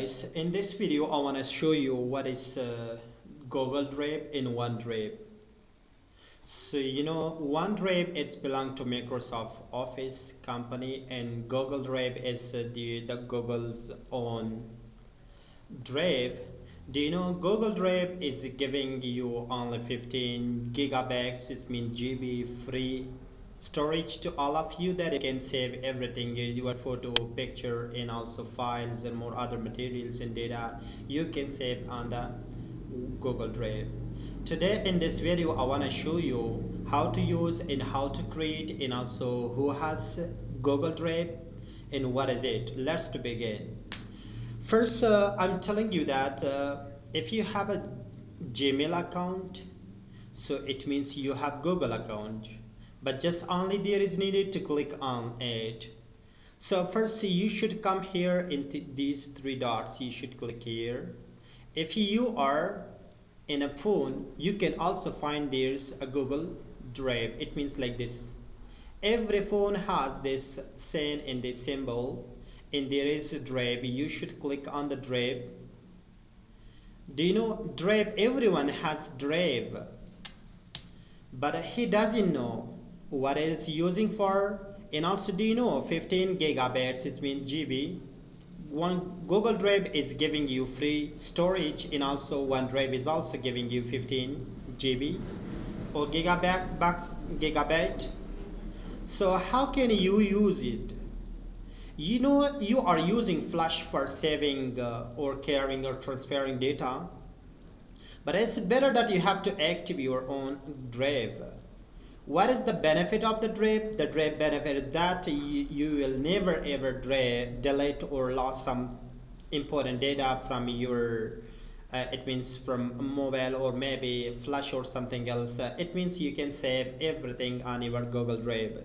In this video, I want to show you what is Google Drive in OneDrive. So OneDrive it's belong to Microsoft Office company, and Google Drive is the Google's own drive. Do you know Google Drive is giving you only 15 gigabytes? It means GB free storage to all of you, that you can save everything, your photo, picture, and also files and more other materials and data you can save on the Google Drive. Today in this video I want to show you how to use and how to create, and also who has Google Drive and what is it. Let's begin. First, I'm telling you that if you have a Gmail account, so it means you have Google account, but just only there is needed to click on it. So first you should come here into these three dots. You should click here. If you are in a phone, you can also find there's a Google Drive. It means like this. Every phone has this sign and this symbol, and there is a Drive. You should click on the Drive. Do you know Drive? Everyone has Drive, but he doesn't know what it's using for. And also, do you know 15 gigabytes, it means GB. Google Drive is giving you free storage, and also OneDrive is also giving you 15 GB or gigabyte. So how can you use it? You know you are using Flash for saving or carrying or transferring data, but it's better that you have to activate your own Drive. What is the benefit of the Drive? The Drive benefit is that you will never ever delete or lose some important data from your it means from mobile or maybe Flash or something else. It means you can save everything on your Google Drive.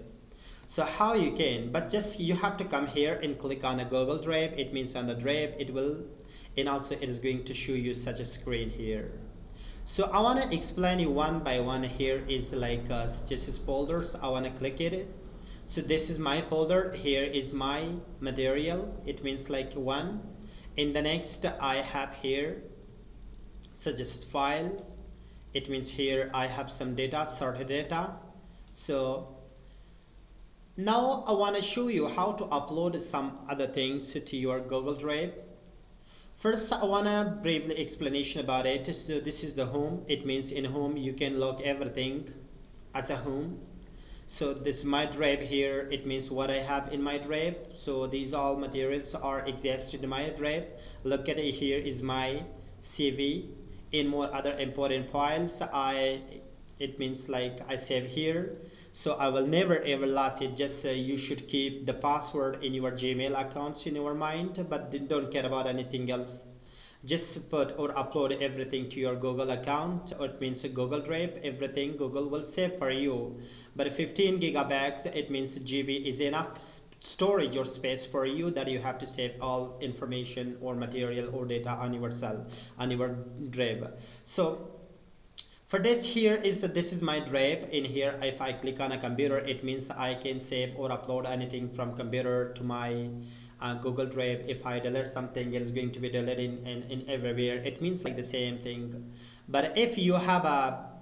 So how you can, but just you have to come here and click on a Google Drive. It means on the Drive it will, and also it is going to show you such a screen here. So I want to explain you one by one. Here is like such as folders. I want to click it. So this is my folder. Here is my material. It means like one. In the next I have here such as files. It means here I have some data, sorted data. So now I want to show you how to upload some other things to your Google Drive. First, I want a briefly explanation about it. So this is the home. It means in home you can log everything as a home. So this is my Drive here. It means what I have in my Drive. So these all materials are exist in my Drive. Look at it, here is my CV and more other important files. It means like I save here. So I will never ever lose it. Just you should keep the password in your Gmail accounts in your mind, but don't care about anything else. Just put or upload everything to your Google account, or it means a Google Drive. Everything Google will save for you. But 15 gigabytes, it means GB is enough storage or space for you that you have to save all information or material or data on yourself on your Drive. So for this, here is this is my Drive. In here, if I click on a computer, it means I can save or upload anything from computer to my Google Drive. If I delete something, it is going to be deleted in everywhere. It means like the same thing. But if you have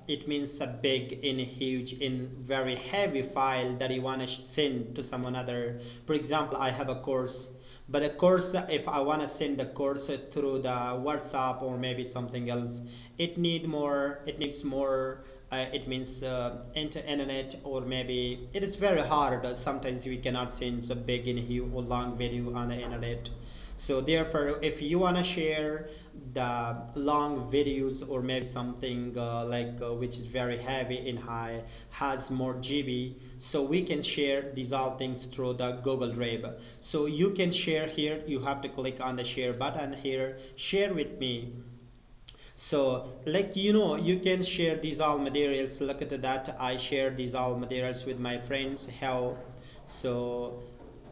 it means a big and huge and very heavy file that you want to send to someone other. For example, I have a course. But the course, if I want to send the course through the WhatsApp or maybe something else, it needs more. It means internet, or maybe it is very hard. Sometimes we cannot send a big and huge or long video on the internet. So therefore, if you want to share the long videos or maybe something which is very heavy and high, has more GB, so we can share these all things through the Google Drive. So you can share here. You have to click on the share button here, share with me. So like you can share these all materials. Look at that, I share these all materials with my friends. How? So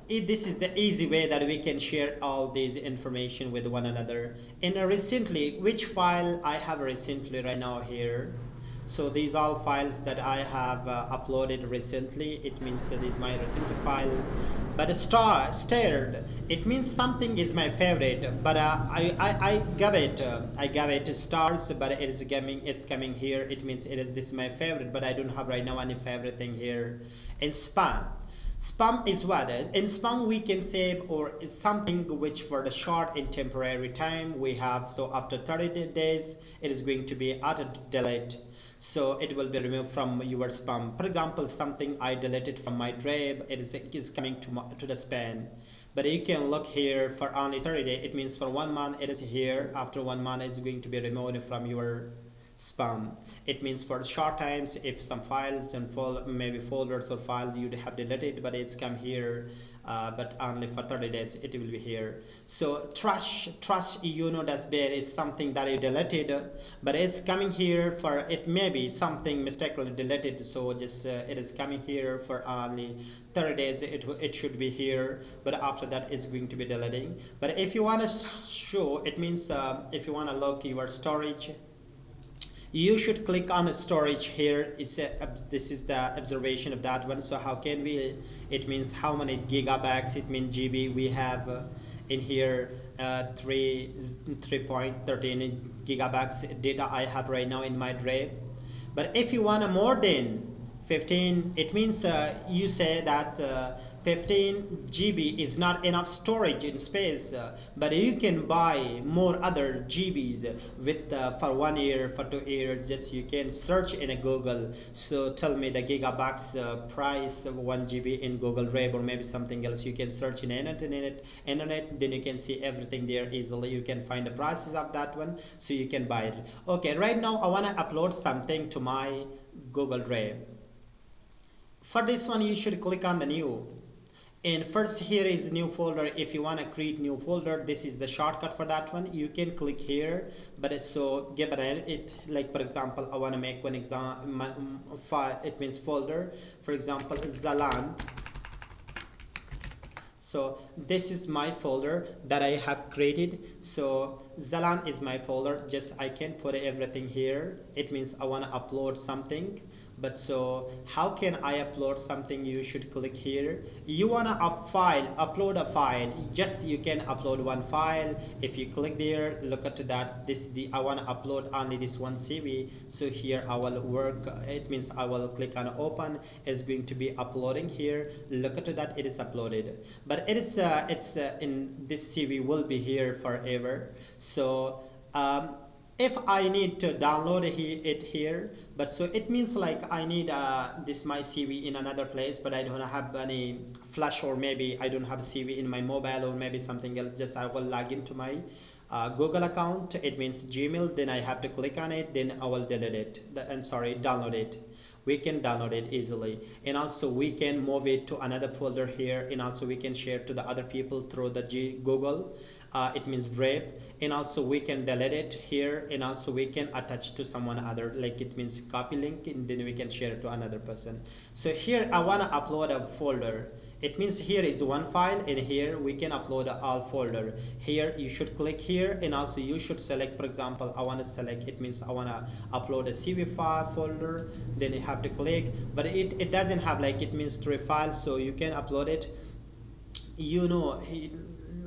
this is the easy way that we can share all these information with one another. And recently, which file I have recently right now here. So these all files that I have uploaded recently. It means this is my recent file. But starred, it means something is my favorite, but I gave it stars, but it's coming here. It means this is my favorite, but I don't have right now any favorite thing here. In spam, spam is what? In spam we can save or something which for the short and temporary time we have. So after 30 days it is going to be auto delete, so it will be removed from your spam. For example, something I deleted from my drive, it is coming to the spam. But you can look here for only 30 days. It means for 1 month it is here. After 1 month it's going to be removed from your spam. It means for short times, if some files and maybe folders or files you have deleted, but it's come here, but only for 30 days it will be here. So trash dustbin is something that you deleted, but it's coming here for it maybe something mistakenly deleted, so just it is coming here for only 30 days. It should be here, but after that it's going to be deleting. But if you want to show, it means if you want to look your storage, you should click on storage here. This is the observation of that one. So how can we, it means how many gigabytes, it means GB we have in here. 3.13 gigabytes data I have right now in my drive. But if you want more than 15, it means you say that 15 GB is not enough storage in space, but you can buy more other GBs with for 1 year, for 2 years. Just you can search in a Google. So tell me the gigabytes price of 1 GB in Google Drive or maybe something else. You can search in internet, then you can see everything there easily. You can find the prices of that one, so you can buy it. Okay, right now I want to upload something to my Google Drive. For this one you should click on the new, and first here is new folder. If you want to create new folder, this is the shortcut for that one. You can click here, but so give it like, for example, I want to make one example file. It means folder, for example, Zalan. So this is my folder that I have created. So Zalan is my folder. Just I can put everything here. It means I want to upload something. But so how can I upload something? You should click here. You want to upload a file. Just you can upload one file. If you click there, look at that. I want to upload only this one CV. So here I will work. It means I will click on open. It's going to be uploading here. Look at that. It is uploaded. But it is in this CV will be here forever. So if I need to download it here, but so it means like I need this my CV in another place, but I don't have any flash, or maybe I don't have CV in my mobile, or maybe something else. Just I will log into my Google account. It means Gmail. Then I have to click on it. Then I will delete it. Download it. We can download it easily, and also we can move it to another folder here, and also we can share to the other people through the Google. It means Drive, and also we can delete it here, and also we can attach to someone other, like it means copy link, and then we can share it to another person. So here I want to upload a folder. It means here is one file, and here we can upload all folder. Here you should click here, and also you should select, for example, I want to select, it means I want to upload a CV file folder. Then you have to click, but it doesn't have, like it means 3 files, so you can upload it. You know,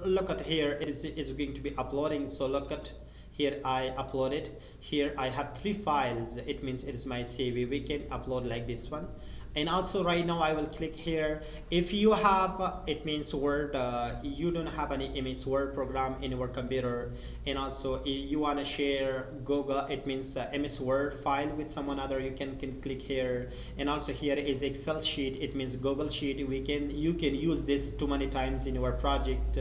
look at here, it's going to be uploading. So look at here, I upload it. Here I have 3 files. It means it is my CV. We can upload like this one. And also right now I will click here. If you have it means Word, you don't have any MS Word program in your computer, and also if you want to share Google, it means MS Word file with someone other, you can click here. And also here is Excel sheet. It means Google sheet. You can use this too many times in your project,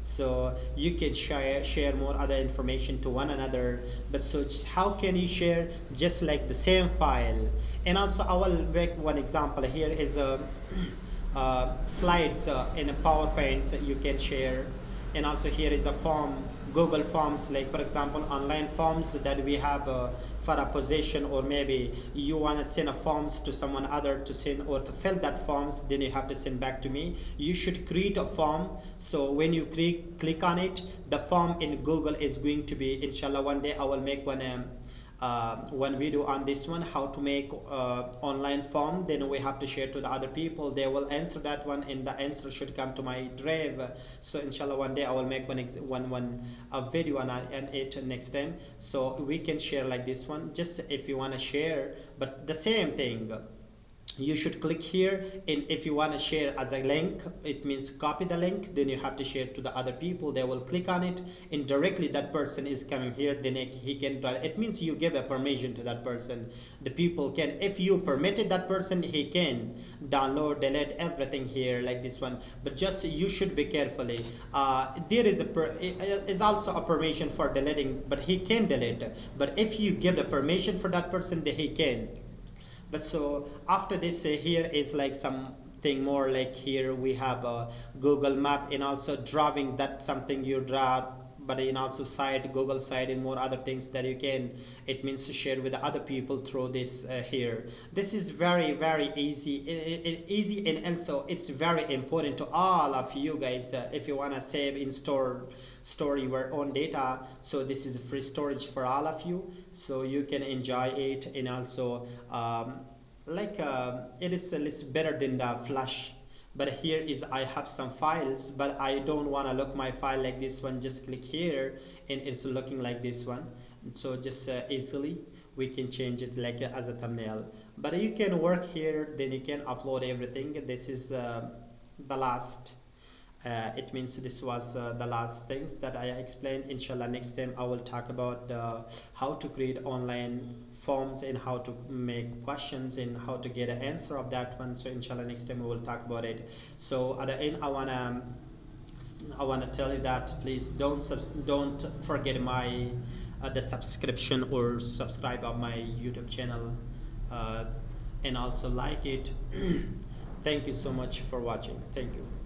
so you can share more other information to one another. But so how can you share just like the same file? And also I will make one example. Here is slides in a PowerPoint you can share. And also here is a form, Google Forms, like for example online forms that we have for a position, or maybe you want to send a forms to someone other to send or to fill that forms, then you have to send back to me. You should create a form. So when you click on it, the form in Google is going to be, inshallah one day I will make one when we do on this one how to make online form, then we have to share to the other people. They will answer that one, and the answer should come to my drive. So inshallah one day I will make one a video on it next time, so we can share like this one. Just if you want to share, but the same thing, you should click here, and if you want to share as a link, it means copy the link, then you have to share to the other people. They will click on it, and directly that person is coming here, then he can, it means you give a permission to that person. The people can, if you permitted that person, he can download, delete everything here like this one. But just you should be carefully, there is also a permission for deleting, but he can delete. But if you give the permission for that person, then he can. But so after this, here is like something more, like here we have a Google map, and also drawing, that something you draw, but in also site, Google site, and more other things that you can, it means to share with other people through this here. This is very easy, and also it's very important to all of you guys. If you want to save in store your own data, so this is free storage for all of you, so you can enjoy it. And also it is a little better than the Flash. But here is, I have some files, but I don't want to look my file like this one. Just click here, and it's looking like this one. So just easily we can change it like as a thumbnail. But you can work here, then you can upload everything. This is the last. It means this was the last things that I explained. Inshallah next time I will talk about how to create online forms, and how to make questions, and how to get an answer of that one. So inshallah next time we will talk about it. So at the end I wanna tell you that please don't forget my the subscription or subscribe on my YouTube channel, and also like it. Thank you so much for watching. Thank you.